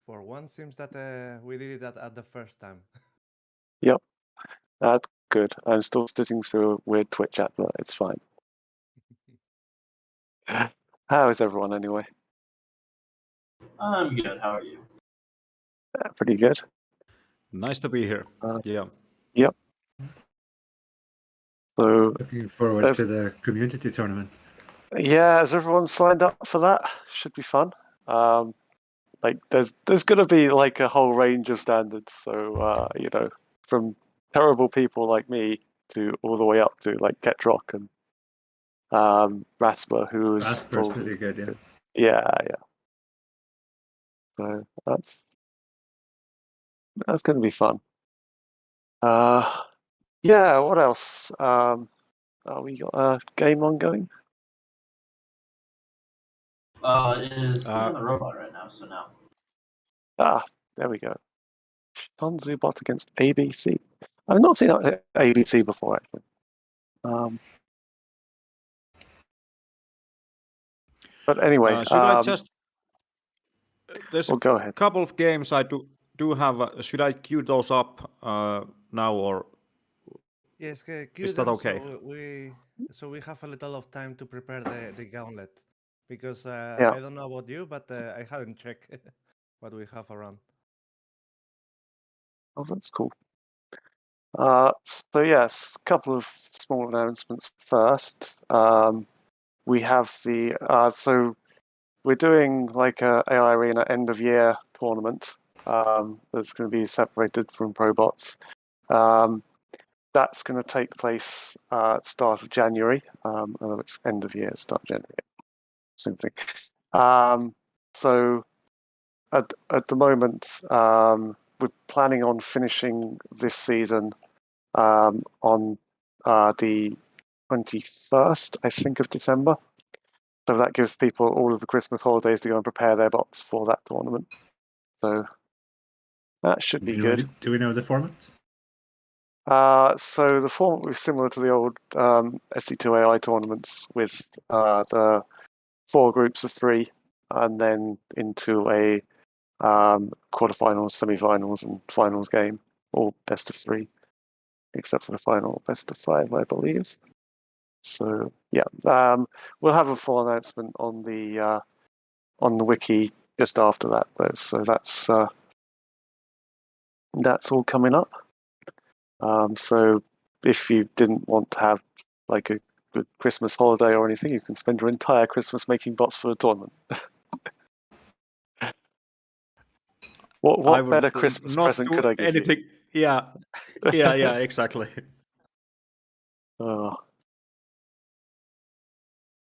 For one, seems that we did it at the first time. Yep, that's good. I'm still sitting through a weird Twitch app, but it's fine. How is everyone anyway? I'm good. How are you? Pretty good. Nice to be here. Yeah. Yep. So, Looking forward to the community tournament. yeah, has everyone signed up for that? Should be fun. Like, there's gonna be like a whole range of standards. So, from terrible people like me to all the way up to like Ketrock and Rasper, who is Rasper's pretty good, yeah. So that's gonna be fun. Yeah. What else? We got a game ongoing. It is on the robot right now, so no. There we go. Shanzu bot against ABC. I've not seen ABC before, actually. But anyway, should I just? There's go ahead. A couple of games I do have. Should I queue those up now, or Yes, is that okay? So we have a little of time to prepare the gauntlet, because Yeah. I don't know about you, but I haven't checked what we have around. Oh, that's cool. So yes, a couple of small announcements first. We have so we're doing like a AI Arena end of year tournament. That's going to be separated from ProBots. That's going to take place at start of January. Although it's end of year, start of January, same thing. So at the moment, we're planning on finishing this season on the 21st, I think, of December. So that gives people all of the Christmas holidays to go and prepare their bots for that tournament. So that should be good. Do we know the format? So the format was similar to the old SC2 AI tournaments, with the 4 groups of 3, and then into a quarterfinals, semi-finals, and finals game, all best of 3, except for the final best of 5, I believe. So yeah, we'll have a full announcement on the wiki just after that, though. So that's all coming up. So if you didn't want to have like a good Christmas holiday or anything, you can spend your entire Christmas making bots for a tournament. What better Christmas present could I give anything. you? Yeah, exactly.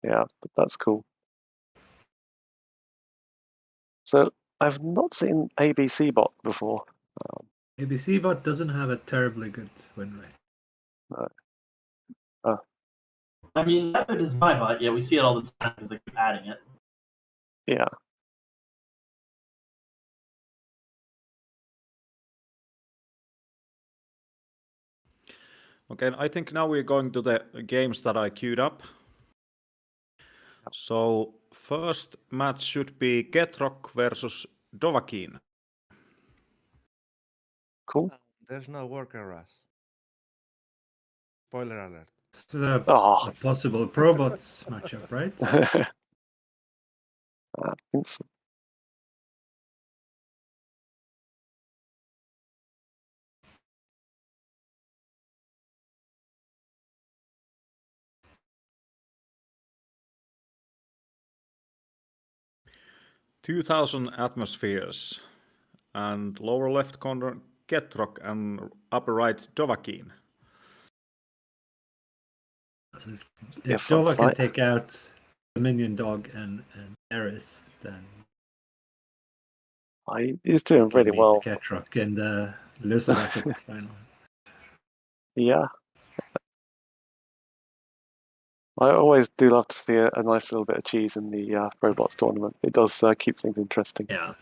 Yeah, but that's cool. So I've not seen ABC bot before. ABC bot doesn't have a terribly good win rate. I mean, neither does my bot. Yeah, we see it all the time because they keep adding it. Yeah. Okay, I think now we're going to the games that I queued up. So first match should be Ketrock versus Dovahkiin. Cool. There's no worker rush. Spoiler alert. It's a possible ProBots matchup, right? I think so. $2,000 atmospheres, and lower left corner Ketrock and upper right Dovahkiin. If Dova can take out the minion dog and Eris, then he's doing really well. Ketrock in the loser bracket final. Yeah. I always do love to see a nice little bit of cheese in the robots tournament. It does keep things interesting. Yeah.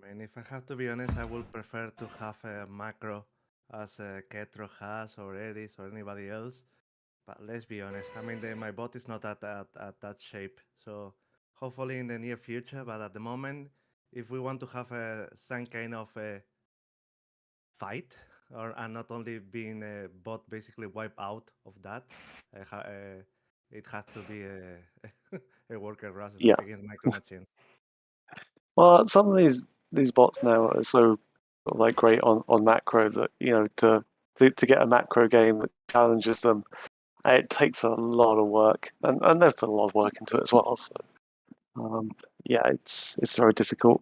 I mean, if I have to be honest, I would prefer to have a macro as Ketrock has, or Eris, or anybody else. But let's be honest. I mean, my bot is not at that shape. So hopefully in the near future. But at the moment, if we want to have some kind of a fight, and not only being a bot basically wipe out of that, it has to be a worker rush Yeah. against Micro Machine. Well, some of these bots now are so like great on macro that to get a macro game that challenges them, it takes a lot of work, and they've put a lot of work into it as well. So yeah, it's very difficult.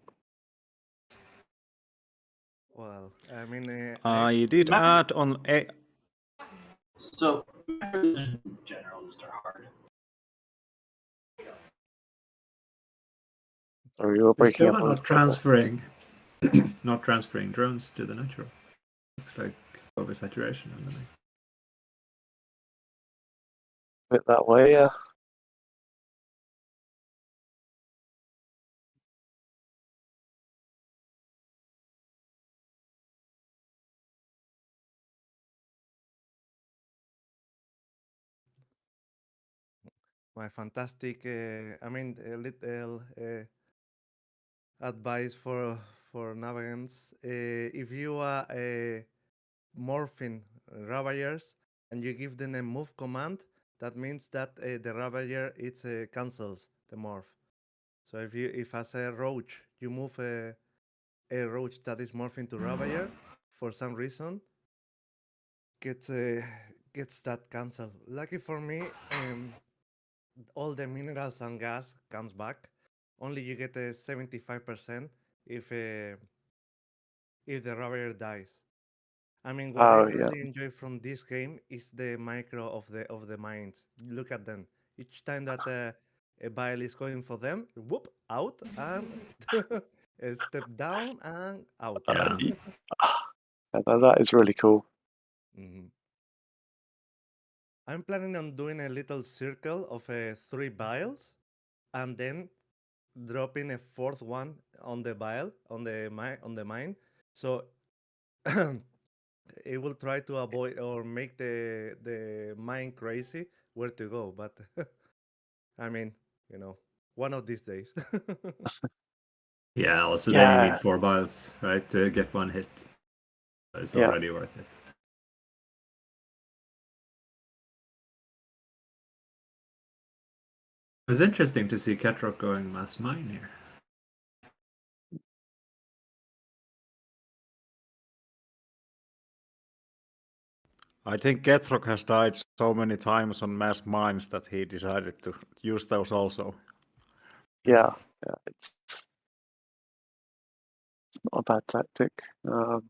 Well, I mean, I did add on a. So macros in general just are hard. Or you're They breaking still up are a not transferring, not transferring drones to the natural. Looks like oversaturation underneath. bit that way. Yeah. my fantastic, I mean, a little advice for navigants. If you are morphing Ravagers and you give them a move command, that means that the Ravager cancels the morph. So if as a roach you move a roach that is morphing to Ravager for some reason, gets that cancel. Lucky for me, all the minerals and gas comes back. Only you get a 75% if the Ravager dies. I mean, what I Oh yeah. really enjoy from this game is the micro of the mines. Look at them. Each time that a bile is going for them, whoop out and step down and out. Yeah. That is really cool. Mhm. I'm planning on doing a little circle of 3 vials, and then dropping a fourth one on the vial on the mine. So it will try to avoid or make the mind crazy where to go. But I mean, one of these days. Yeah, also then you Yeah. need 4 vials, right, to get 1 hit. So it's Yeah. already worth it. It's interesting to see Ketrock going mass mine here. I think Ketrock has died so many times on mass mines that he decided to use those also. Yeah. It's not a bad tactic. It'd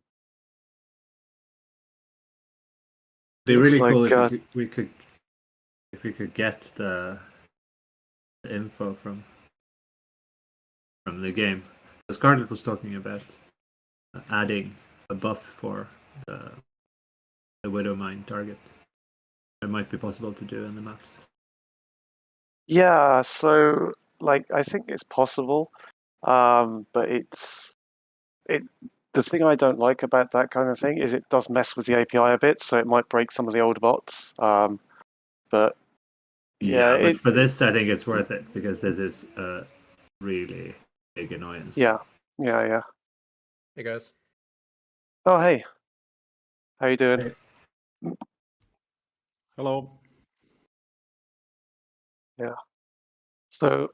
be Looks really cool like, if we could get the info from the game. Scarlet was talking about adding a buff for the Widow Mine target. It might be possible to do in the maps. Yeah, so like I think it's possible, but the thing I don't like about that kind of thing is it does mess with the API a bit, so it might break some of the older bots. But yeah, but for this, I think it's worth it because this is a really big annoyance. Yeah. Hey guys. Oh hey, how you doing? Hey. Hello. Yeah. So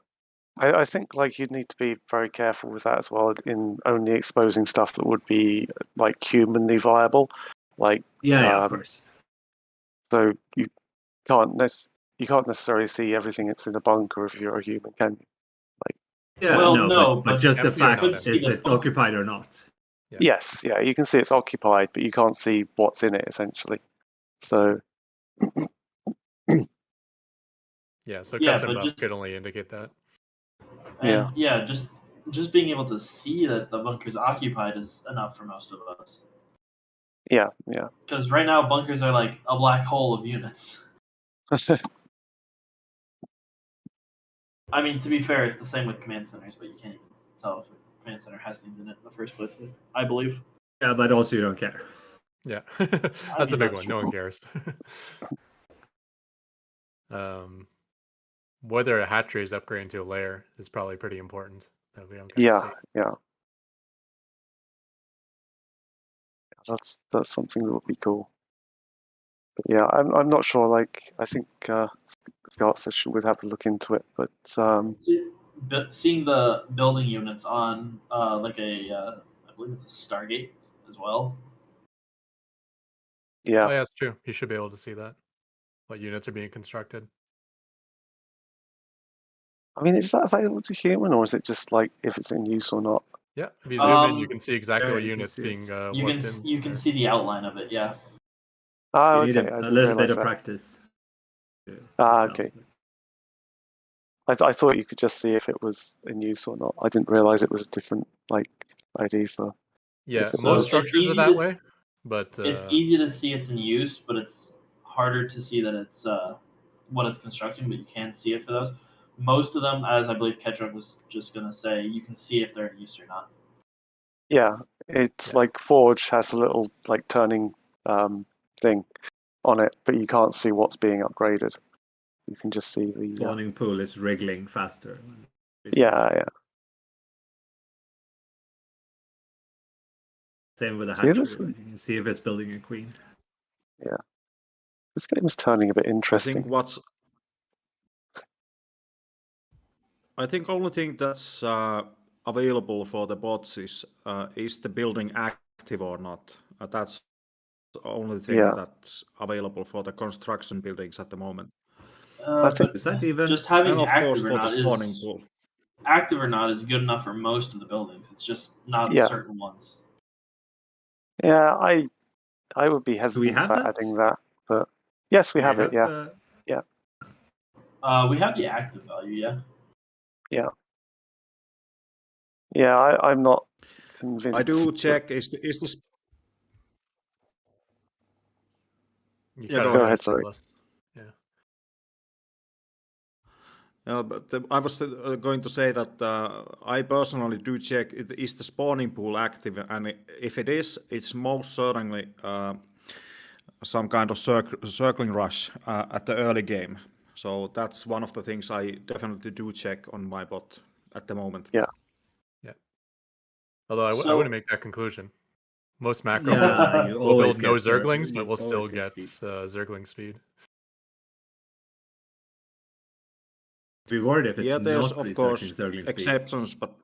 I think like you'd need to be very careful with that as well in only exposing stuff that would be like humanly viable. Like Of course. So you can't necessarily see everything that's in a bunker if you're a human, can you? Yeah, Well, no, no, but but just the you're fact not is in it. it occupied or not? Yeah. Yes, yeah, you can see it's occupied, but you can't see what's in it essentially. So Yeah, so Yeah, custom but buff just- could only indicate that. And just being able to see that the bunker's occupied is enough for most of us. yeah. Because right now bunkers are like a black hole of units. I mean, to be fair, it's the same with command centers, but you can't even tell if a command center has things in it in the first place, I believe. Yeah, but also you don't care. Yeah. That's the mean, big that's one. No one cares. Whether a hatchery is upgrading to a lair is probably pretty important that we don't get to Yeah, see. yeah. That's something that would be cool. But yeah, I'm not sure. Like, I think Scott said she would have to look into it, but Seeing the building units on like I believe it's a Stargate as well. Oh yeah, yeah, it's true. You should be able to see that. What units are being constructed. I mean, is that available to human, or is it just like if it's in use or not? Yeah, if you zoom in, you can see exactly yeah, what you can units see being it. worked in. You can there. see the outline of it. Yeah. Oh, You need okay. I a didn't little bit realize of that. practice. to Ah, tell. okay. I thought you could just see if it was in use or not. I didn't realize it was a different like ID for. Yeah, if it most was. structures are that way, but It's easy to see it's in use, but it's harder to see that it's what it's constructing. But you can see it for those. Most of them, as I believe Ketchuk was just gonna say, you can see if they're in use or not. Yeah, it's Yeah. like Forge has a little like turning thing on it, but you can't see what's being upgraded. You can just see the. Spawning pool is wriggling faster. Yeah. Same with the See, this- hatchery. You can see if it's building a queen. This game is turning a bit I interesting. think only thing that's available for the bots is the building active or not. That's the only thing Yeah. that's available for the construction buildings at the moment. I think- But Is that even? just having And it of course active or for the not spawning is pool. active or not is good enough for most of the buildings. It's just not Yeah. certain ones. Yeah, I would be we hesitant have about that? adding that, but yes, we have it. Yeah, We have the active value. Yeah. yeah. I'm not convinced. I do that- check is the You Yeah, cut go out ahead, there, sorry. Silas. Yeah. But I was going to say that I personally do check is the spawning pool active, and if it is, it's most certainly some kind of circling rush at the early game. So that's one of the things I definitely do check on my bot at the moment. Yeah. Although I So- wouldn't make that conclusion. Most macro Yeah, will you build always no get Zerglings, but you will still always get speed. Zergling speed. Be worried if it's Yeah, there's not of researching course Zergling speed. exceptions, but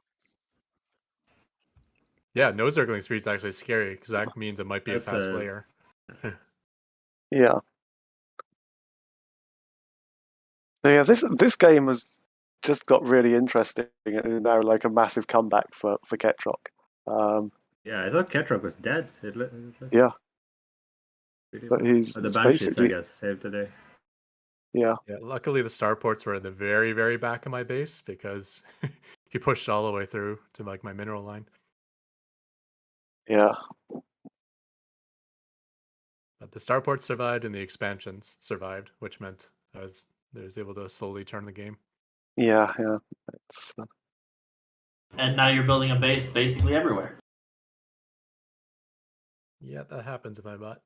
Yeah, no Zergling speed is actually scary because that means it might be That's a fast a- layer. Yeah. So yeah, this game has just got really interesting and is now like a massive comeback for Ketrock. Yeah, I thought Ketrock was dead. Yeah, Really but well. he's The Banshees, basically I guess, saved the day. yeah. Yeah, luckily the starports were in the very, very back of my base because he pushed all the way through to like my mineral line. Yeah, But the starports survived and the expansions survived, which meant I was able to slowly turn the game. yeah. It's, And now you're building a base basically everywhere. Yeah, that happens if I bot.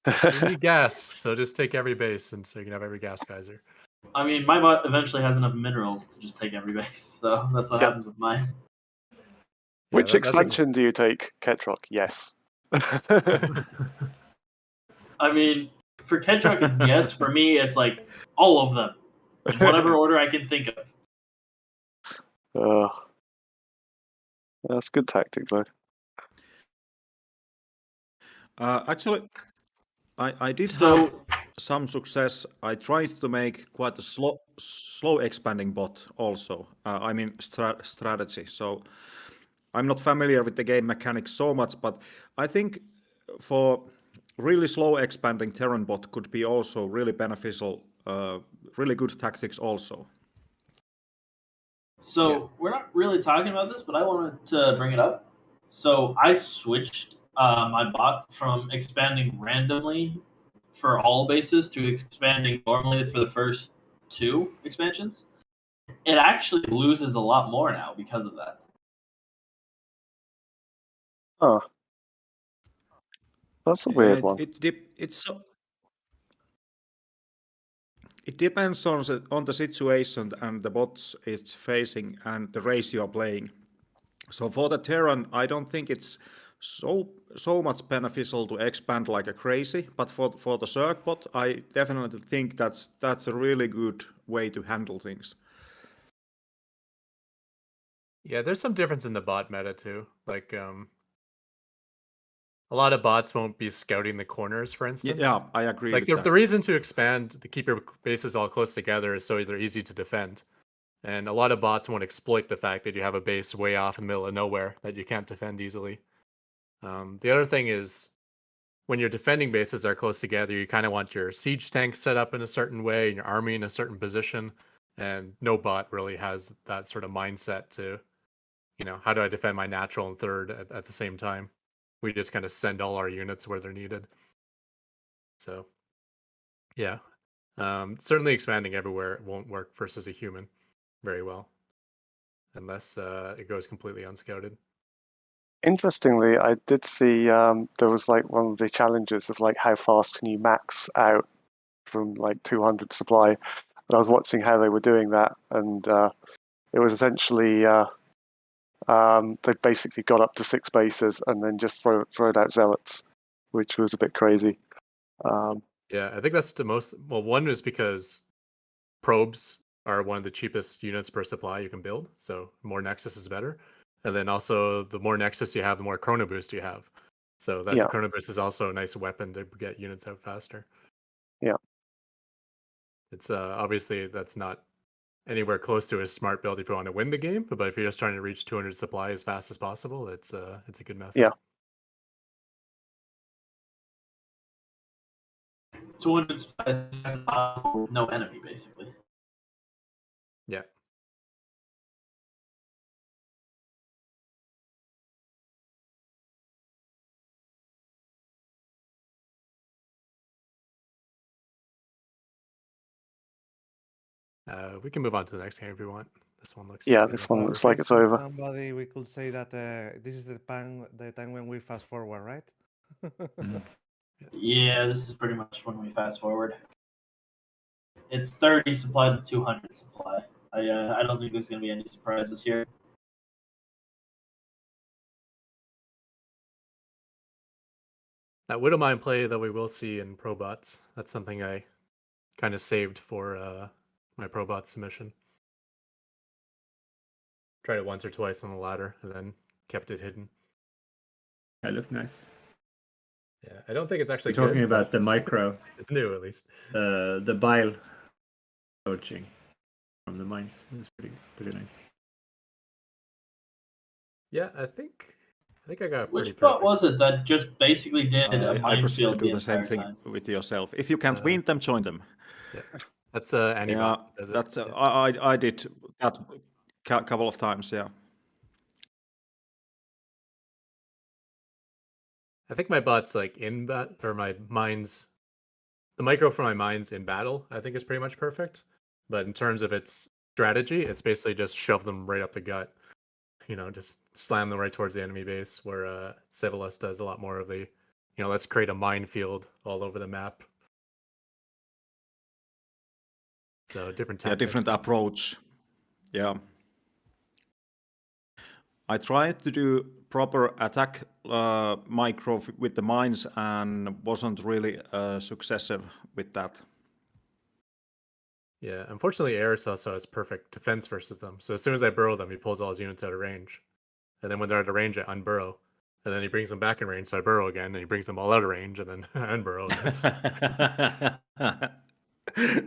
You need gas, so just take every base, and so you can have every gas geyser. I mean, my bot eventually has enough minerals to just take every base, so that's what Yep. happens with mine. Which that's expansion do you take, Ketrock? Yes. I mean, for Kedrock, it's yes. For me, it's like all of them, whatever order I can think of. That's a good tactic, though. Actually, I did So- have some success. I tried to make quite a slow expanding bot also. I mean strategy. So I'm not familiar with the game mechanics so much, but I think for really slow expanding Terran bot could be also really beneficial. Really good tactics also. So Yeah. we're not really talking about this, but I wanted to bring it up. So I switched my bot from expanding randomly for all bases to expanding normally for the first 2 expansions. It actually loses a lot more now because of that. Huh. That's a weird one. It's It depends on the situation and the bots it's facing and the race you are playing. So for the Terran, I don't think it's so much beneficial to expand like a crazy, but for the Zerg bot, I definitely think that's a really good way to handle things. Yeah, there's some difference in the bot meta too. Like a lot of bots won't be scouting the corners, for instance. Yeah, I agree Like with that. the reason to expand to keep your bases all close together is so they're easy to defend. And a lot of bots won't exploit the fact that you have a base way off in the middle of nowhere that you can't defend easily. The other thing is when you're defending bases that are close together, you kind of want your siege tanks set up in a certain way and your army in a certain position. And no bot really has that sort of mindset to, how do I defend my natural and third at the same time? We just kind of send all our units where they're needed. So, yeah. Certainly expanding everywhere won't work versus a human very well. Unless it goes completely unscouted. Interestingly, I did see there was like one of the challenges of like how fast can you max out from like 200 supply. And I was watching how they were doing that, and it was essentially they basically got up to 6 bases and then just thrown out zealots, which was a bit crazy. Yeah, I think that's the most. Well, one is because probes are one of the cheapest units per supply you can build, so more Nexus is better. And then also, the more Nexus you have, the more Chrono Boost you have. So that Yeah. Chrono Boost is also a nice weapon to get units out faster. Yeah. It's obviously that's not anywhere close to a smart build if you want to win the game, but if you're just trying to reach 200 supply as fast as possible, it's a good method. Yeah. 200 supply as possible with no enemy, basically. Yeah. We can move on to the next game if we want. This one looks. Yeah, this one looks like it's over. Somebody, we could say that this is the time when we fast forward, right? Yeah, this is pretty much when we fast forward. It's 30 supply to 200 supply. I don't think there's going to be any surprises here. That Widowmine play that we will see in ProBots. That's something I kind of saved for my ProBot submission. Tried it once or twice on the ladder and then kept it hidden. That looked nice. Yeah, I don't think it's actually Talking good, about but the micro, it's new at least. the bile coaching from the mines. It was pretty nice. Yeah, I think I got pretty Which bot perfect. was it that just basically did a I proceed to minefield do the the same entire thing time? with yourself. If you can't win them, join them. Yeah. That's Anibot. Yeah, does it. that's Yeah. I did that couple of times. Yeah. I think my bot's like in or my mines. The micro for my mines in battle, I think is pretty much perfect. But in terms of its strategy, it's basically just shove them right up the gut. Just slam them right towards the enemy base. Where Civilus does a lot more of the, let's create a minefield all over the map. So different tactic. Yeah, different approach. Yeah. I tried to do proper attack micro with the mines and wasn't really successive with that. Yeah, unfortunately, Eris also has perfect defense versus them. So as soon as I burrow them, he pulls all his units out of range. And then when they're out of range, I unburrow. And then he brings them back in range, so I burrow again, and he brings them all out of range, and then I unburrow.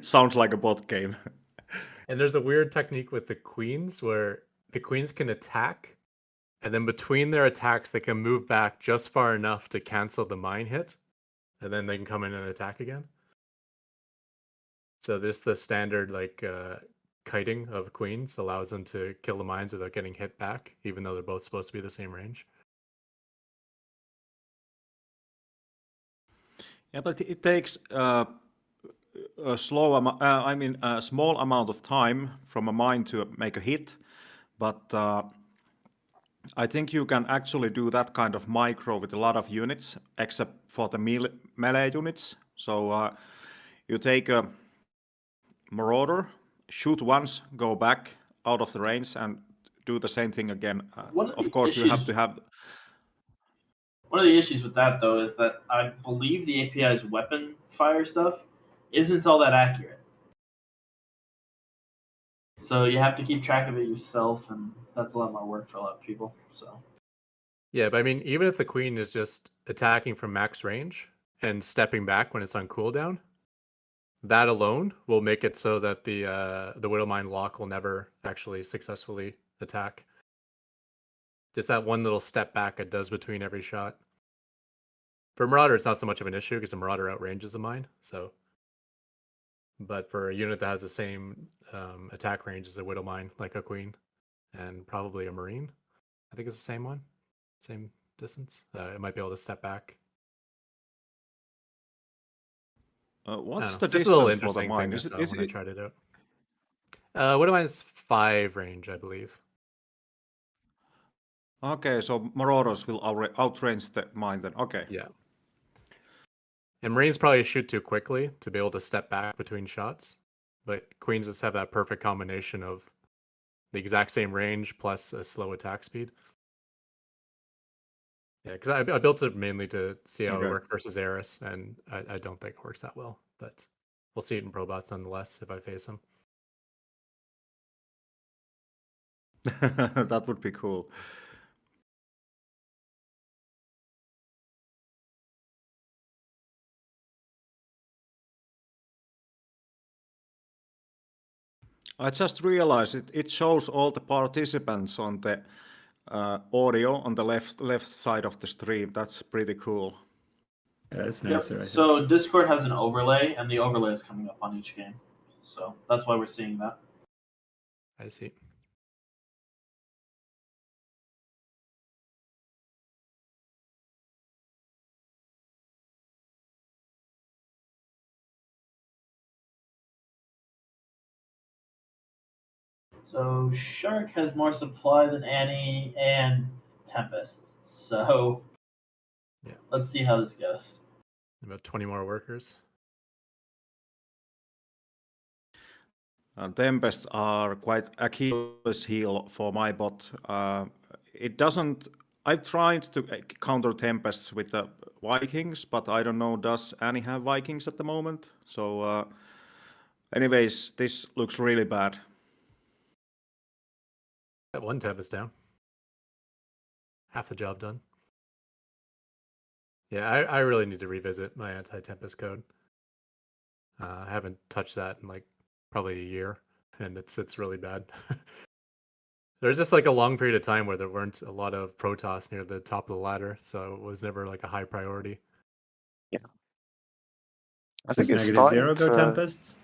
Sounds like a bot game. And there's a weird technique with the queens where the queens can attack, and then between their attacks, they can move back just far enough to cancel the mine hit, and then they can come in and attack again. So this the standard kiting of queens allows them to kill the mines without getting hit back, even though they're both supposed to be the same range. Yeah, but it takes a small amount of time from a mine to make a hit. But I think you can actually do that kind of micro with a lot of units, except for the melee units. So you take Marauder, shoot once, go back out of the range, and do the same thing again. One of Of the course, you have issues- to have. One of the issues with that, though, is that I believe the API's weapon fire stuff isn't all that accurate. So you have to keep track of it yourself, and that's a lot more work for a lot of people. So Yeah, but I mean, even if the queen is just attacking from max range and stepping back when it's on cooldown, that alone will make it so that the Widowmine lock will never actually successfully attack. Just that one little step back it does between every shot. For Marauder, it's not so much of an issue because the Marauder outranges the mine. So, but for a unit that has the same attack range as a Widowmine, like a Queen, and probably a Marine, I think it's the same one, same distance. It might be able to step back. What's I the don't know, it's just a little distance for the interesting mine? thing I Is it, saw is when I it, tried it out. Widowmine's 5 range, I believe. okay? So Marauders will outrange the mine then. Okay. Yeah. And Marines probably shoot too quickly to be able to step back between shots. But Queens just have that perfect combination of the exact same range plus a slow attack speed. Yeah, because I built it mainly to see how Okay. it worked versus Eris, and I don't think it works that well. But we'll see it in Probots nonetheless if I face him. That would be cool. I just realized it shows all the participants on the audio on the left side of the stream. That's pretty cool. Yeah, it's Yep. nicer. I think. So Discord has an overlay, and the overlay is coming up on each game. So that's why we're seeing that. I see. So Shark has more supply than Annie and Tempest. So Yeah. Let's see how this goes. About 20 more workers. Tempests are quite Achilles heel for my bot. It doesn't. I've tried to counter Tempests with the Vikings, but I don't know, does Annie have Vikings at the moment? So anyways, this looks really bad. Got one Tempest down. Half the job done. Yeah, I really need to revisit my anti-Tempest code. I haven't touched that in like probably a year, and it's really bad. There's just like a long period of time where there weren't a lot of Protoss near the top of the ladder, so it was never like a high priority. I think Does it's negative starting zero go to. Tempests?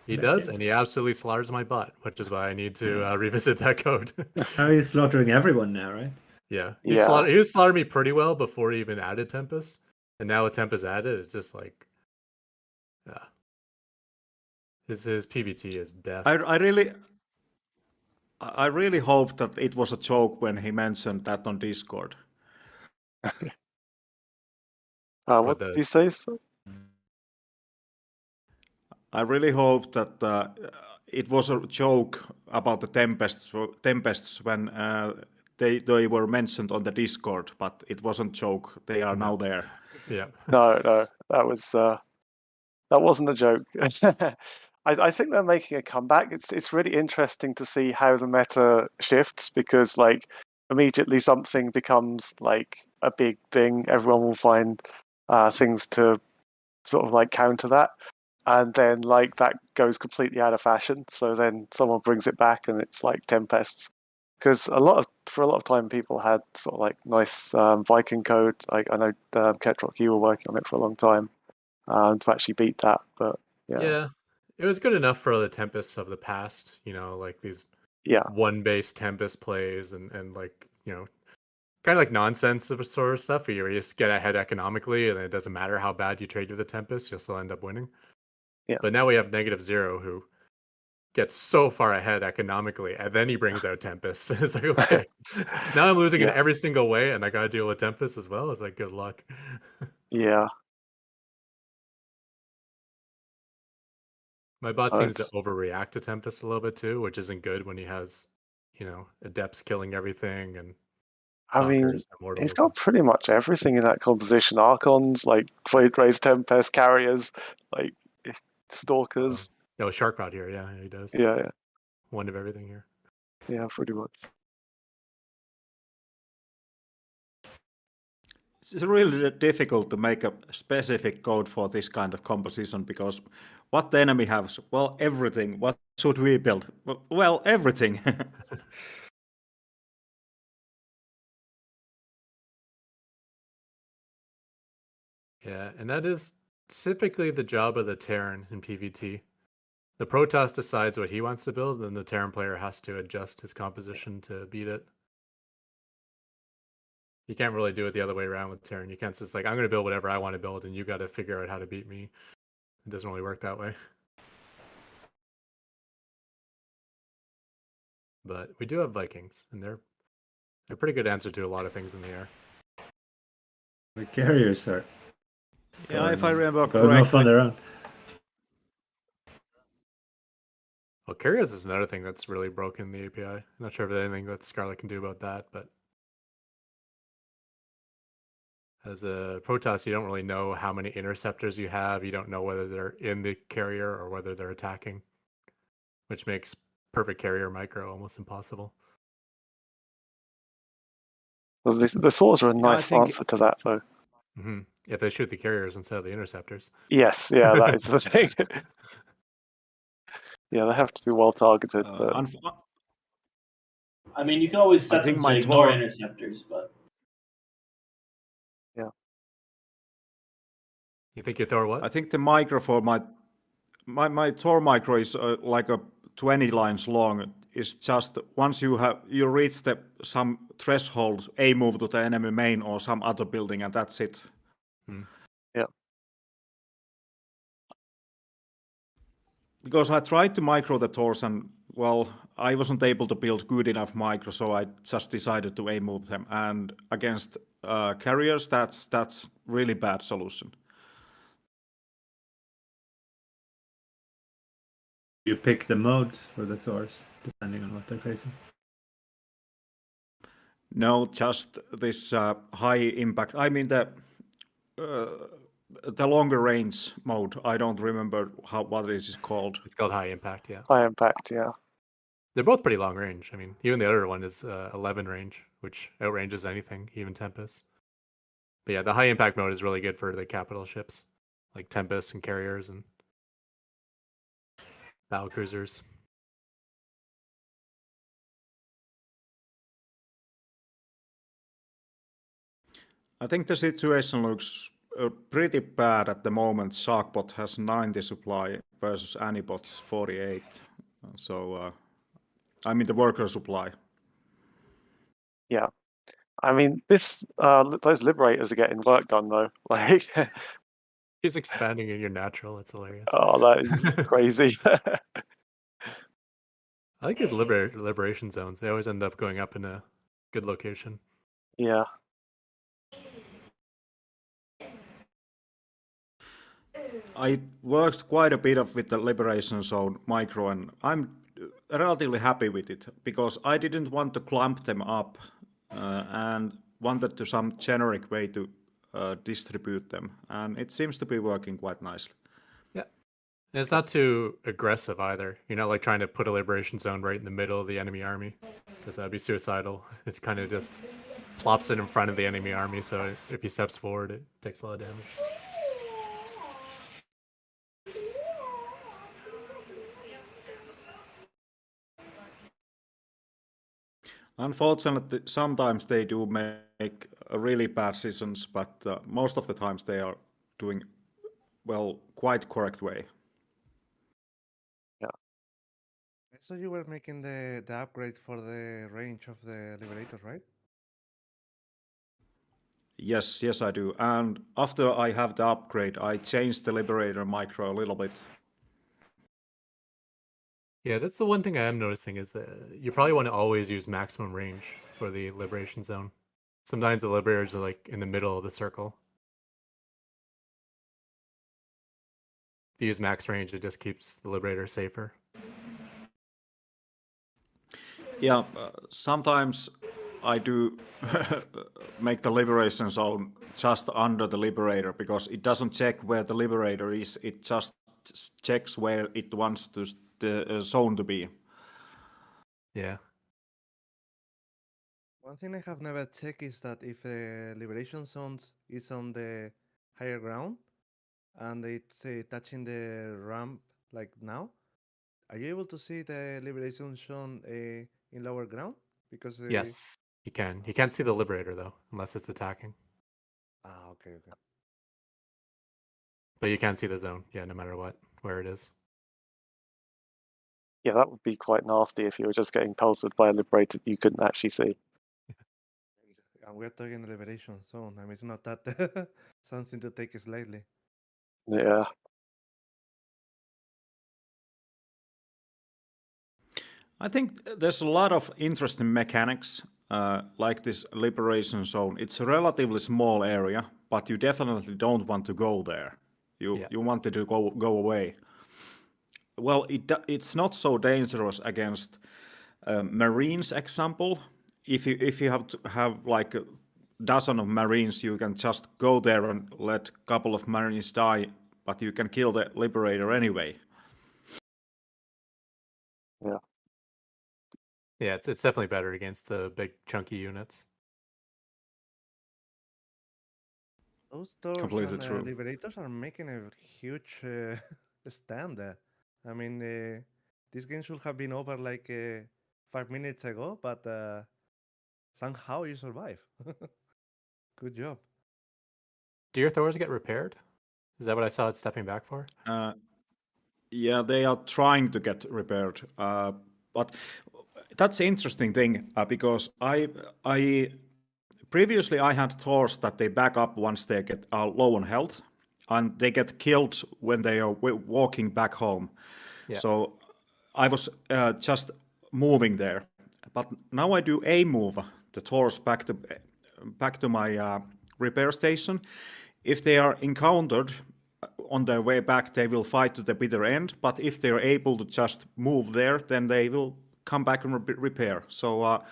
He That does, game. and he absolutely slaughters my bot, which is why I need to revisit that code. How are you slaughtering everyone now, right? Yeah, Yeah. he was slaughtering me pretty well before he even added Tempest, and now with Tempest added, it's just like, yeah, his PVT is death. I really hope that it was a joke when he mentioned that on Discord. What the- did you say? So? I really hope that it was a joke about the tempests when they were mentioned on the Discord, but it wasn't joke. They are now there. Yeah, No, that wasn't a joke. I think they're making a comeback. It's really interesting to see how the meta shifts because like immediately something becomes like a big thing. Everyone will find things to sort of like counter that, and then like that goes completely out of fashion. So then someone brings it back, and it's like Tempests. Because for a lot of time, people had sort of like nice Viking code. Like I know Ketrock, you were working on it for a long time to actually beat that. But yeah, it was good enough for the Tempests of the past. You know, like these yeah, one base Tempest plays and like, you know, kind of like nonsense sort of stuff where you just get ahead economically and it doesn't matter how bad you trade with the Tempest, you'll still end up winning. Yeah. But now we have negative zero who gets so far ahead economically and then he brings out Tempest. It's like, okay, now I'm losing in Yeah. every single way and I gotta deal with Tempest as well. It's like, good luck. yeah. My bot Oh, seems to it's- overreact to Tempest a little bit too, which isn't good when he has, Adepts killing everything and I mean, Stalkers, he's Immortals. got pretty much everything in that composition. Archons, like Void Rays, Tempest, Carriers, like Stalkers. No, Sharkbot here, yeah, he does. Yeah, One of everything here. yeah, pretty much. It's really difficult to make a specific code for this kind of composition because what the enemy has? Well, everything. What should we build? Well, everything. Yeah, and that is typically the job of the Terran in PvT. The Protoss decides what he wants to build, and the Terran player has to adjust his composition to beat it. You can't really do it the other way around with Terran. You can't just like, I'm going to build whatever I want to build, and you got to figure out how to beat me. It doesn't really work that way. But we do have Vikings, and they're a pretty good answer to a lot of things in the air. The carriers are Yeah, if I remember going off on correctly. their own. Well, Carriers is another thing that's really broken in the API. I'm not sure if there's anything that Scarlet can do about that, but as a Protoss, you don't really know how many interceptors you have. You don't know whether they're in the carrier or whether they're attacking, which makes perfect carrier micro almost impossible. Well, the Thors are a nice think- answer to that, though. Hmm. If they shoot the carriers instead of the interceptors. Yes, yeah, that is the thing. Yeah, they have to be well targeted. But I mean, you can always set think them my to ignore Tor- interceptors, but You think you Thor what? I think the micro for my Tor micro is like a 20 lines long. It's just once you reach some threshold, a move to the enemy main or some other building, and that's it. Yeah. Because I tried to micro the Tors and well, I wasn't able to build good enough micro, so I just decided to a move them. And against carriers, that's really bad solution. You pick the mode for the Thors, depending on what they're facing. No, just this high impact. I mean the longer range mode. I don't remember what it is called. It's called High Impact, yeah. high impact, yeah. They're both pretty long range. I mean, even the other one is 11 range, which outranges anything, even Tempest. But yeah, the High Impact mode is really good for the capital ships, like Tempest and carriers and battle cruisers. I think the situation looks pretty bad at the moment. Sharkbot has 90 supply versus Anibot's 48. So, I mean the worker supply. Yeah. I mean, those Liberators are getting work done, though. Like, He's expanding in your natural. It's hilarious. oh, that is crazy. I like his liberation zones. They always end up going up in a good location. Yeah. I worked quite a bit with the Liberation Zone micro, and I'm relatively happy with it because I didn't want to clump them up and wanted to some generic way to distribute them, and it seems to be working quite nicely. Yeah. And it's not too aggressive either. You're not like trying to put a liberation zone right in the middle of the enemy army because that'd be suicidal. It kind of just plops it in front of the enemy army, so if he steps forward, it takes a lot of damage. Unfortunately, sometimes they do make really bad decisions, but most of the times they are doing quite correct way. So you were making the upgrade for the range of the Liberator, right? Yes, I do. And after I have the upgrade, I changed the Liberator micro a little bit. Yeah, that's the one thing I am noticing is that you probably want to always use maximum range for the liberation zone. Sometimes the liberators are like in the middle of the circle. you use max range, it just keeps the Liberator safer. Yeah, sometimes I do make the liberation zone just under the Liberator because it doesn't check where the Liberator is. It just checks where it wants the zone to be. Yeah. One thing I have never checked is that if the liberation zone is on the higher ground and it's touching the ramp like now, are you able to see the liberation zone in lower ground? Because Yes, you can. You can't see the Liberator though, unless it's attacking. okay. But you can see the zone, yeah, no matter what, where it is. Yeah, that would be quite nasty if you were just getting pelted by a Liberator that you couldn't actually see. And we're talking liberation zone. I mean, it's not that something to take slightly. Yeah. I think there's a lot of interesting mechanics like this liberation zone. It's a relatively small area, but you definitely don't want to go there. You wanted to go away. Well, it's not so dangerous against Marines, example. If you have to have like a dozen of Marines, you can just go there and let a couple of Marines die, but you can kill the Liberator anyway. Yeah. Yeah, it's definitely better against the big chunky units. Those doors Completely and true. liberators are making a huge stand there. I mean, this game should have been over like 5 minutes ago, but somehow you survive. Good job. Do your Thors get repaired? Is that what I saw it stepping back for? Yeah, they are trying to get repaired, but that's an interesting thing because I previously I had Thors that they back up once they get low on health, and they get killed when they are walking back home. Yeah. So I was just moving there, but now I do a move the Thors back to my repair station. If they are encountered on their way back, they will fight to the bitter end. But if they are able to just move there, then they will come back and repair. So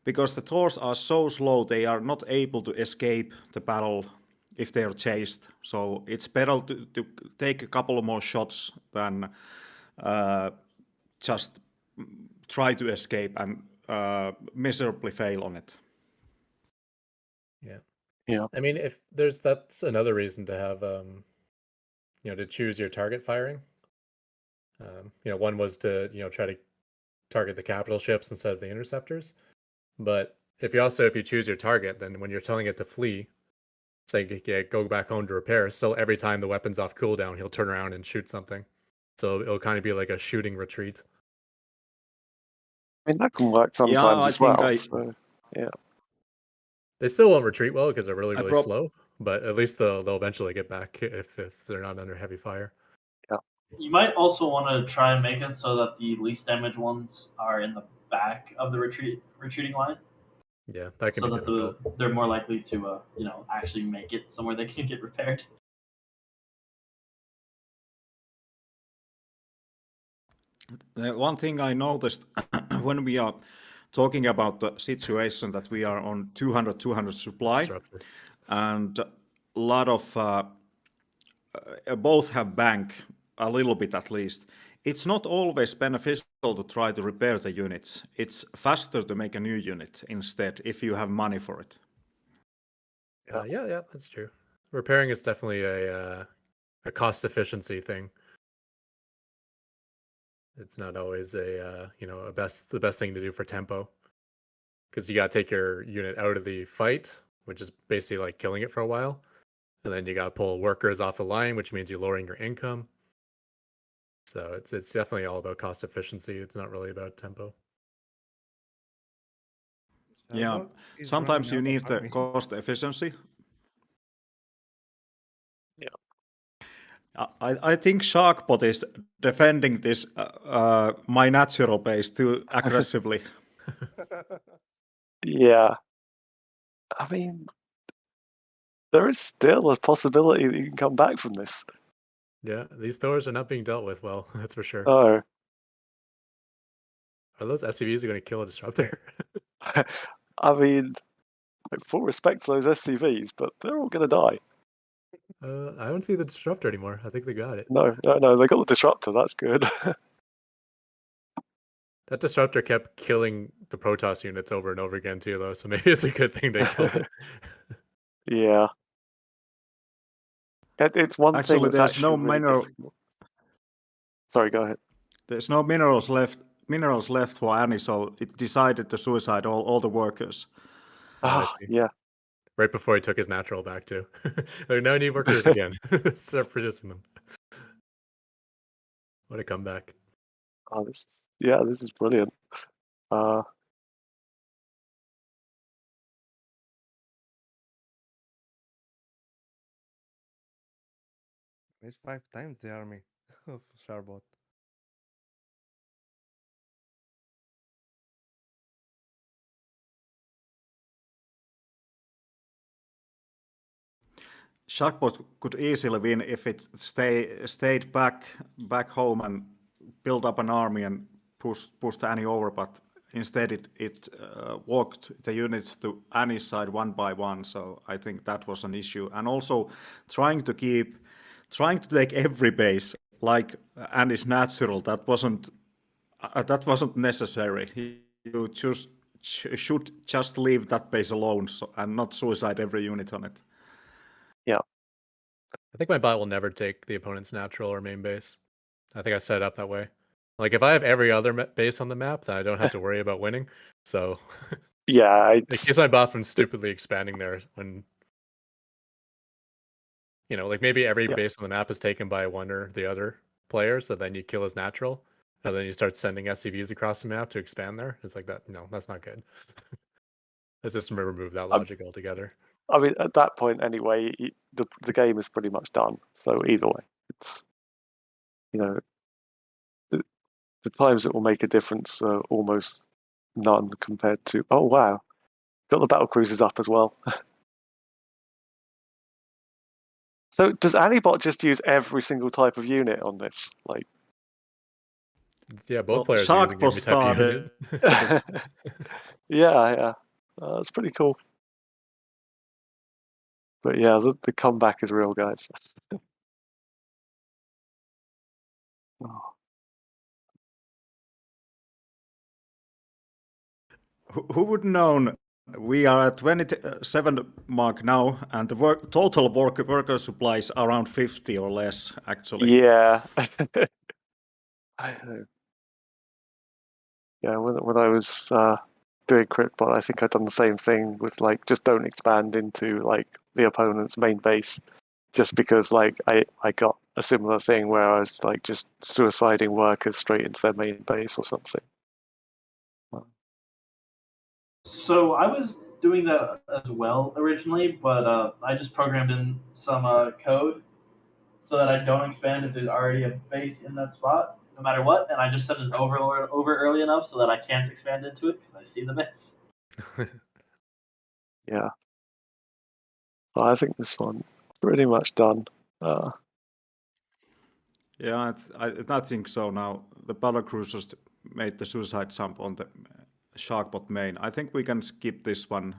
because the Thors are so slow, they are not able to escape the battle if they are chased. So it's better to take a couple of more shots than just try to escape and miserably fail on it. Yeah. Yeah. I mean, if that's another reason to have to choose your target firing. One was to try to target the capital ships instead of the interceptors. But if you choose your target, then when you're telling it to flee, say go back home to repair, still every time the weapon's off cooldown, he'll turn around and shoot something. So it'll kind of be like a shooting retreat. I mean, that can work sometimes as well. So, yeah. They still won't retreat well because they're really, really slow, but at least they'll eventually get back if they're not under heavy fire. Yeah. You might also want to try and make it so that the least damaged ones are in the back of the retreating line. Yeah, that can so be that difficult. they're more likely to actually make it somewhere they can get repaired. One thing I noticed when we are talking about the situation that we are on 200 supply, and a lot of both have bank a little bit at least. It's not always beneficial to try to repair the units. It's faster to make a new unit instead if you have money for it. Yeah, that's true. Repairing is definitely a cost efficiency thing. It's not always the best thing to do for tempo, because you got to take your unit out of the fight, which is basically like killing it for a while, and then you got to pull workers off the line, which means you're lowering your income. So it's definitely all about cost efficiency. It's not really about tempo. Yeah, sometimes you need the cost efficiency. Yeah. I think Sharkbot is defending this my natural base too aggressively. Yeah. I mean, there is still a possibility that you can come back from this. Yeah, these throwers are not being dealt with well. That's for sure. Oh, Are those SCVs going to kill a disruptor? I mean, like, full respect to those SCVs, but they're all going to die. I don't see the disruptor anymore. I think they got it. No, they got the disruptor. That's good. That disruptor kept killing the Protoss units over and over again too, though. So maybe it's a good thing they killed it. Yeah. It's one thing Actually, that's there's actually no really mineral. difficult. Sorry, go ahead. There's no minerals left for Annie, so it decided to suicide all the workers. I Ah, see. yeah. Right before he took his natural back too. Like, now I need workers again. Start producing them. What a comeback. Oh, this is brilliant. It's 5 times the army of Charbot. Sharkbot could easily win if it stayed back home and built up an army and pushed Annie over, but instead it walked the units to Annie's side one by one. So I think that was an issue, and also trying to take every base like Annie's natural. That wasn't necessary. You should just leave that base alone, and not suicide every unit on it. I think my bot will never take the opponent's natural or main base. I think I set it up that way. Like if I have every other base on the map, then I don't have to worry about winning. So Yeah, it keeps my bot from stupidly expanding there when, like maybe every Yeah. base on the map is taken by one or the other player, so then you kill his natural, and then you start sending SCVs across the map to expand there. It's like that. No, that's not good. Let's just remove that logic altogether. I mean, at that point anyway, the game is pretty much done. So either way, it's the times it will make a difference are almost none compared to. Oh wow, got the battle cruisers up as well. So does Anibot just use every single type of unit on this? Like, Yeah, both Well, players are using Sharkbot every type of started. unit. yeah, that's pretty cool. But yeah, the comeback is real, guys. Oh. Who would known? We are at 27 mark now, and the total worker supply is around 50 or less, actually. Yeah. Yeah, when I was doing CryptBot, I think I'd done the same thing with like just don't expand into like the opponent's main base, just because like I got a similar thing where I was like just suiciding workers straight into their main base or something. So I was doing that as well originally, but I just programmed in some code so that I don't expand if there's already a base in that spot, no matter what. And I just set an overlord over early enough so that I can't expand into it because I see the base. Yeah. Well, I think this one pretty much done. Yeah, I think so now. The battle cruisers made the suicide jump on the Sharkbot main. I think we can skip this one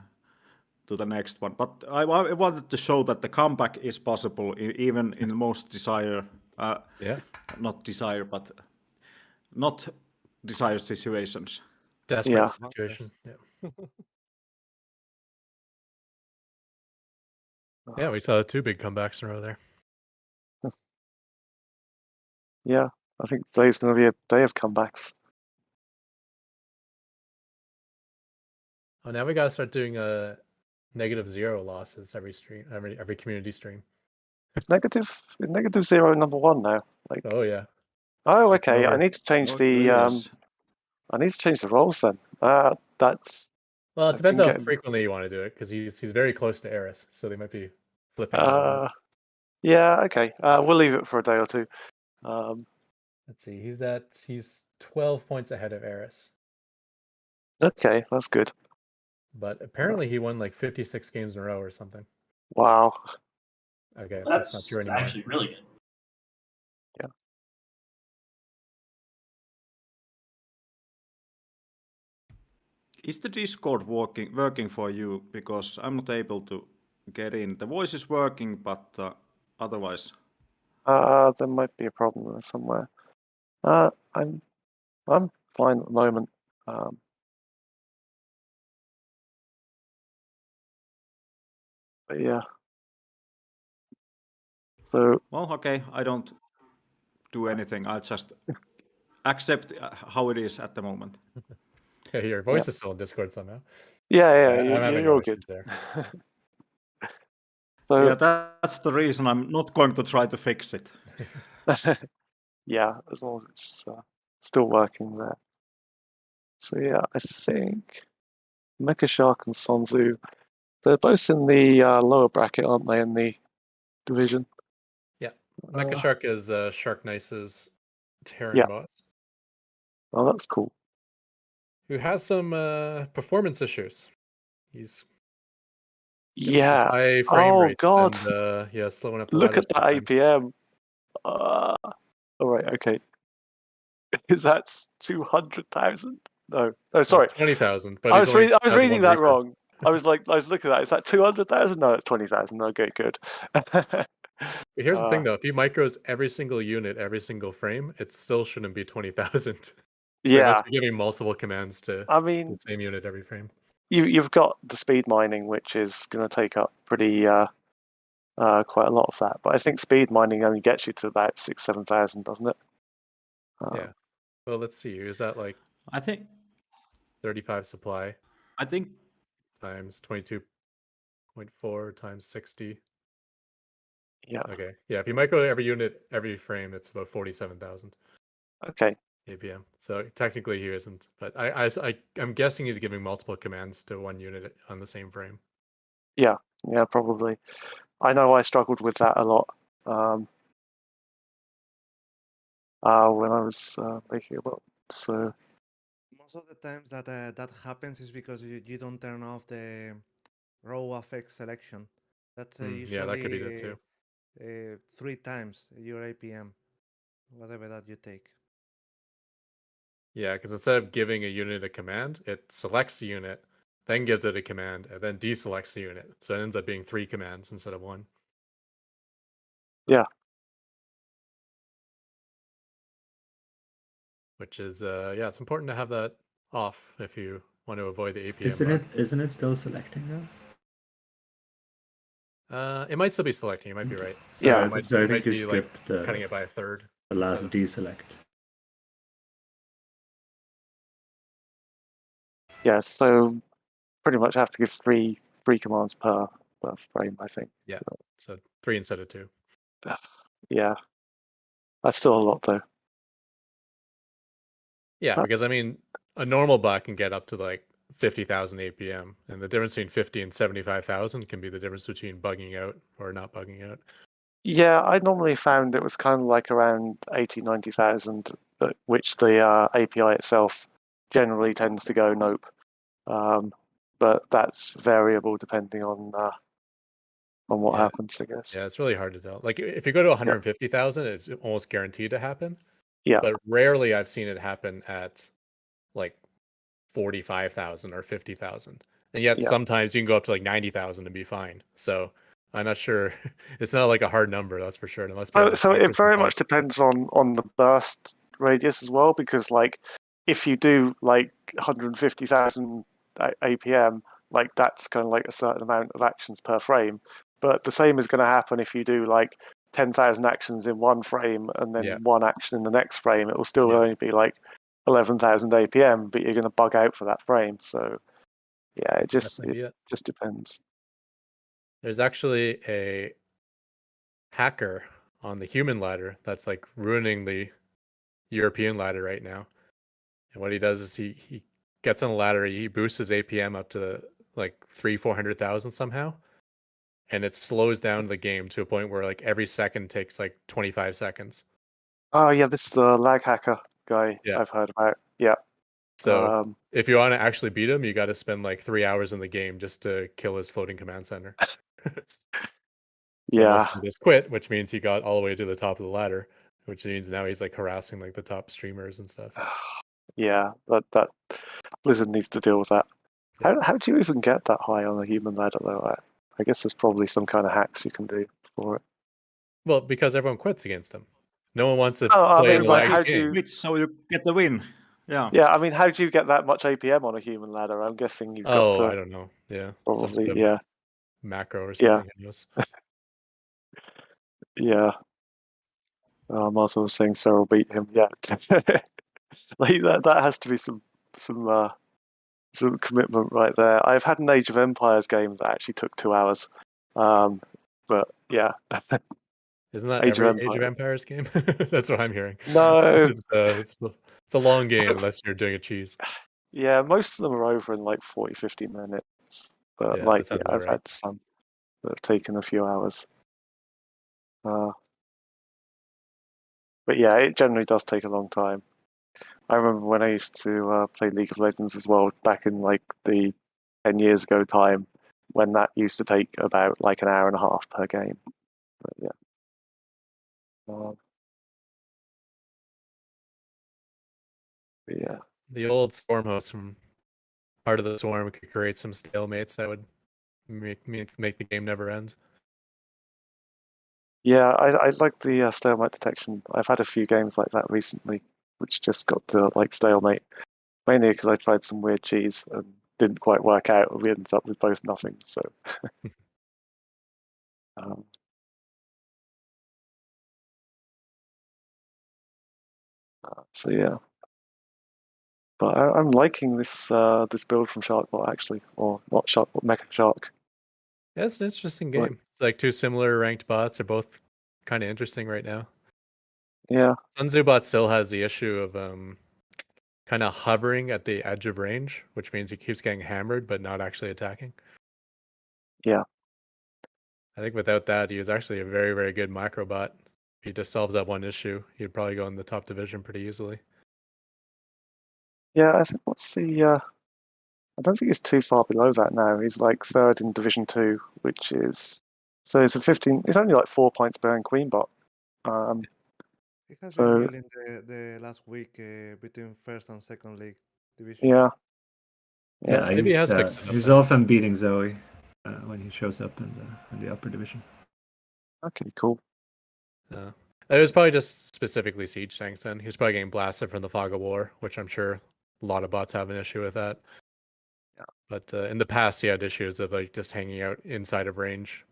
to the next one. But I wanted to show that the comeback is possible even in the most not desired situations. Desperate Yeah. situation. Yeah. Yeah, we saw 2 big comebacks in a row there. Yeah, I think today's going to be a day of comebacks. Oh, now we gotta start doing -0 losses every stream, every community stream. Is -0 number 1 now? Like, Oh yeah. oh, okay. I over. need to change Oh, the yes. I need to change the roles then. That's Well, it I've depends been how getting- frequently you want to do it, because he's very close to Eris, so they might be flipping. A little bit. yeah, okay. We'll leave it for a day or two. Let's see. He's 12 points ahead of Eris, Okay, that's good. but apparently he won like 56 games in a row or something. Wow. Okay, That's not true anymore. actually really good. Is the Discord working for you? Because I'm not able to get in. The voice is working, but otherwise. There might be a problem there somewhere. I'm fine at the moment. But yeah. So Well, okay. I don't do anything. I just accept how it is at the moment. Yeah, your voice is still in Discord somehow. yeah, I'm having you're no all good. issues there. So Yeah, that's the reason I'm not going to try to fix it. yeah, as long as it's still working there. So yeah, I think Mecha Shark and Sonzu, they're both in the lower bracket, aren't they, in the division? Yeah. Mecha Shark is Shark Nice's Terran yeah. bot, Oh, that's cool. who has some performance issues. He's getting some Yeah. high frame Oh rate god, and yeah, slowing up the look ladders at that sometimes. APM. All right, okay. Is that 200,000? No, sorry. 20,000, but I he's was only I was has reading one that reaper. wrong. I was looking at that. Is that 200,000? No, it's 20,000. Okay, good. But here's the Uh, thing though, if he micros every single unit, every single frame, it still shouldn't be 20,000. So he yeah, must be giving multiple commands to I the mean, same unit every frame. you've got the speed mining, which is going to take up pretty quite a lot of that. But I think speed mining only gets you to about 6,000-7,000, doesn't it? Yeah. Well, let's see. Is that like I think 35 supply I think times 22.4 times 60? Yeah. Okay. Yeah, if you micro every unit, every frame, it's about 47,000 Okay. APM. So technically he isn't, but I'm guessing he's giving multiple commands to one unit on the same frame. Yeah, probably. I know I struggled with that a lot when I was making a bot. So Most of the times that that happens is because you don't turn off the row affect selection. That's Yeah, that could be that usually too. 3 times your APM, whatever that you take. Yeah, because instead of giving a unit a command, it selects the unit, then gives it a command, and then deselects the unit. So it ends up being 3 commands instead of 1. yeah, Which is yeah, it's important to have that off if you want to avoid the APM bug. Isn't it still selecting though? It might still be selecting. You might be right. So Yeah, it might, so I it think might you be like skipped cutting it by a third. the last instead of- deselect. yeah. So pretty much have to give three commands per frame, I think. Yeah, so 3 instead of 2. Yeah, that's still a lot though. Yeah, because I mean, a normal bot can get up to like 50,000 APM, and the difference between 50 and 75,000 can be the difference between bugging out or not bugging out. Yeah, I normally found it was kind of like around 80,000-90,000, which the API itself generally tends to go nope. But that's variable depending on what Yeah. happens, I guess. Yeah, it's really hard to tell. Like if you go to 150,000, it's almost guaranteed to happen. Yeah. But rarely I've seen it happen at like 45,000 or 50,000. And yet Yeah. sometimes you can go up to like 90,000 and be fine. So I'm not sure. It's not like a hard number, that's for sure. There must be So it very much bugs. depends on the burst radius as well, because like if you do like 150,000 APM, like that's kind of like a certain amount of actions per frame. But the same is going to happen if you do like 10,000 actions in one frame and then one action in the next frame. It will still only be like 11,000 APM, but you're going to bug out for that frame. So yeah, it just depends. There's actually a hacker on the human ladder that's like ruining the European ladder right now. And what he does is he gets on a ladder, he boosts his APM up to like 300,000-400,000 somehow, and it slows down the game to a point where like every second takes like 25 seconds. Oh yeah, this is the lag hacker guy I've heard about. Yeah. So if you want to actually beat him, you got to spend like 3 hours in the game just to kill his floating command center. So most people just quit, which means he got all the way to the top of the ladder, which means now he's like harassing like the top streamers and stuff. Yeah, that Blizzard needs to deal with that. How do you even get that high on a human ladder though? I guess there's probably some kind of hacks you can do for it. Well, because everyone quits against him. No one wants to Oh, I play mean, in a like, laggy how do game. you- Which so you get the win. Yeah. Yeah, I mean, how do you get that much APM on a human ladder? I'm guessing you've got Oh, I to don't know. Yeah, some probably, sort of yeah, macro or Yeah. something. Who knows? yeah. Marcel was saying Cyril beat him. Yeah, like that has to be some commitment right there. I've had an Age of Empires game that actually took 2 hours, but yeah, Isn't that Age of every Age of Empires. Empires game? That's what I'm hearing. No, It's a long game unless you're doing a cheese. yeah, most of them are over in like 40, 50 minutes. But Yeah, like, that sounds yeah, about I've right. had some that have taken a few hours. But yeah, it generally does take a long time. I remember when I used to play League of Legends as well, back in like the 10 years ago time, when that used to take about like an hour and a half per game. But yeah. But yeah. The old Storm host from Heart of the Swarm could create some stalemates that would make the game never end. Yeah, I like the stalemate detection. I've had a few games like that recently, which just got to like stalemate. Mainly because I tried some weird cheese and didn't quite work out. We ended up with both nothing. So, so yeah. But I'm liking this this build from Sharkbot actually, or not Sharkbot, Mecha Shark. Yeah, it's an interesting Right. game. It's like two similar ranked bots. They're both kind of interesting right now. Yeah, Sunzu bot still has the issue of kind of hovering at the edge of range, which means he keeps getting hammered but not actually attacking. Yeah. I think without that, he was actually a very, very good micro bot. If he just solves that one issue, he'd probably go in the top division pretty easily. yeah. I think what's the I don't think he's too far below that now. He's like third in Division 2, which is so it's a 15. It's only like 4 points behind Queenbot. He has So- been building the last week between first and second league division. Yeah. Yeah, Maybe he he's, has mixed it up he's then. often beating Zoe when he shows up in the upper division. Okay, cool. It was probably just specifically Siege tanks then. He's probably getting blasted from the Fog of War, which I'm sure a lot of bots have an issue with that. Yeah. But in the past, he had issues of like just hanging out inside of range.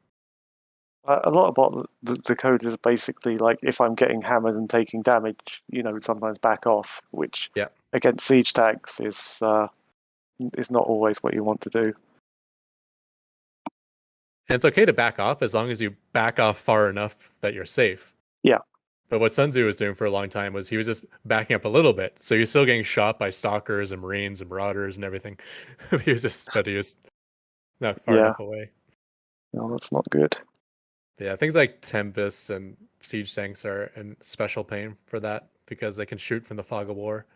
A lot about the code is basically like if I'm getting hammered and taking damage, sometimes back off, which Yeah. against siege tanks is not always what you want to do. And it's okay to back off as long as you back off far enough that you're safe. Yeah. But what Sun Tzu was doing for a long time was he was just backing up a little bit. So you're still getting shot by stalkers and marines and marauders and everything. he was not far Yeah. enough away. No, that's not good. But yeah, things like Tempest and Siege tanks are in special pain for that because they can shoot from the Fog of War.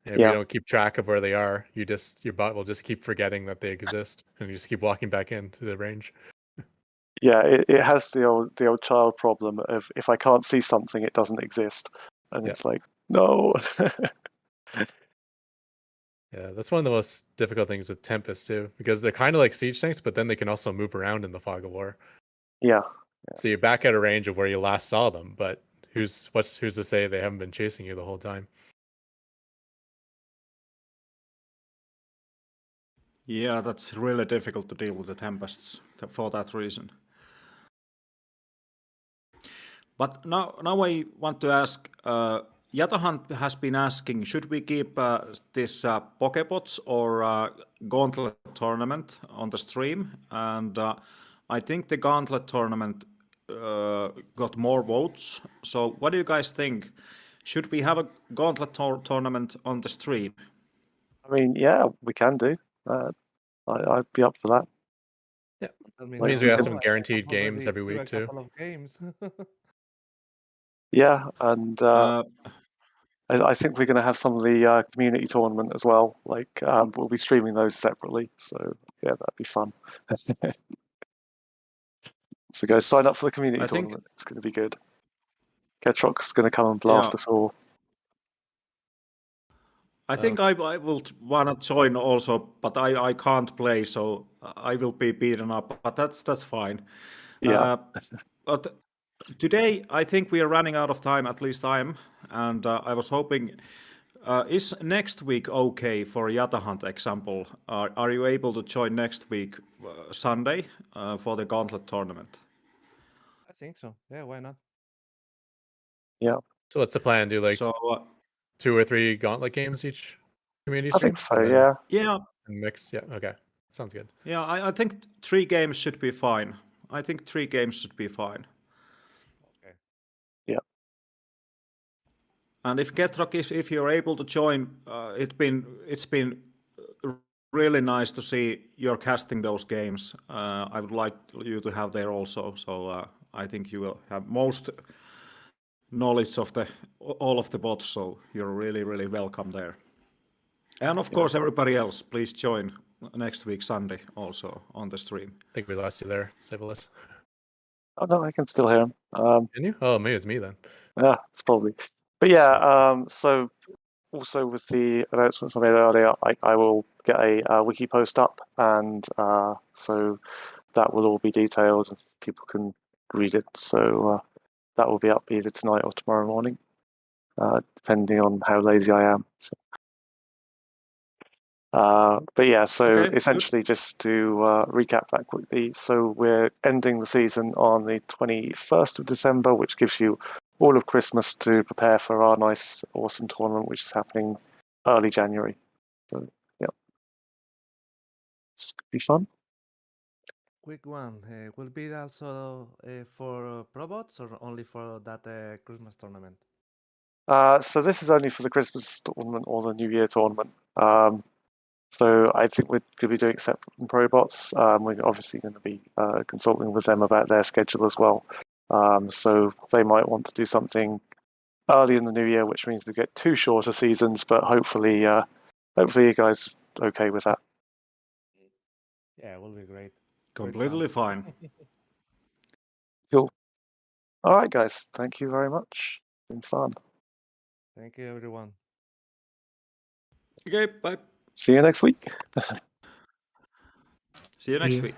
And if Yeah. you don't keep track of where they are, your bot will just keep forgetting that they exist, and you just keep walking back into the range. Yeah, it has the old child problem of if I can't see something, it doesn't exist, and Yeah. it's like no. Yeah, that's one of the most difficult things with Tempest too, because they're kind of like siege tanks, but then they can also move around in the Fog of War. Yeah. So you're back at a range of where you last saw them, but who's to say they haven't been chasing you the whole time? Yeah, that's really difficult to deal with the Tempests for that reason. But now I want to ask, Yatahan has been asking, should we keep this Pokebots or Gauntlet tournament on the stream? And I think the Gauntlet tournament got more votes. So what do you guys think? Should we have a Gauntlet tournament on the stream? I mean, yeah, we can do. I'd be up for that. That It means we we have can- some guaranteed games every week too. A couple of games. Yeah, and I think we're going to have some of the community tournament as well. Like we'll be streaming those separately. So yeah, that'd be fun. So guys, sign up for the community I think- tournament. It's going to be good. Ketrock's going to come and blast Yeah. us all. I think I will wanna join also, but I can't play, so I will be beaten up. But that's fine. Yeah. But today I think we are running out of time. At least I am, and I was hoping. Is next week okay for Yata Hunt example? Are you able to join next week Sunday for the Gauntlet tournament? I think so. Yeah, why not? So what's the plan? Do like So 2 or 3 Gauntlet games each community I stream? think so. And then Yeah. yeah, Mix. Yeah. Okay. Sounds good. yeah, I think 3 games should be fine. I think 3 games should be fine. Okay. And if Ketrak, if you're able to join, it's been really nice to see you're casting those games. I would like you to have there also. So I think you will have most knowledge of all of the bots. So you're really welcome there. And of course, everybody else, please join next week Sunday also on the stream. I think we lost you there, Civilis. Oh no, I can still hear him. Can you? Oh, maybe it's me then. Yeah, it's probably. But yeah, so also with the announcements I made earlier, I will get a wiki post up, and so that will all be detailed, and people can read it. So that will be up either tonight or tomorrow morning, depending on how lazy I am. So, but yeah, so Okay, good. essentially just to recap that quickly. So we're ending the season on the 21st of December, which gives you all of Christmas to prepare for our nice, awesome tournament, which is happening early January. So yeah, it's gonna be fun. Quick one. Will be also for Probots or only for that Christmas tournament? So this is only for the Christmas tournament or the New Year tournament. So I think we're going to be doing separate from ProBots. We're obviously going to be consulting with them about their schedule as well. So they might want to do something early in the new year, which means we get 2 shorter seasons. But hopefully you guys are okay with that. Yeah, it will be great. Completely fine. Cool. All right, guys. Thank you very much. It's been fun. Thank you, everyone. Okay, bye. See you next week. See you next Yeah. week.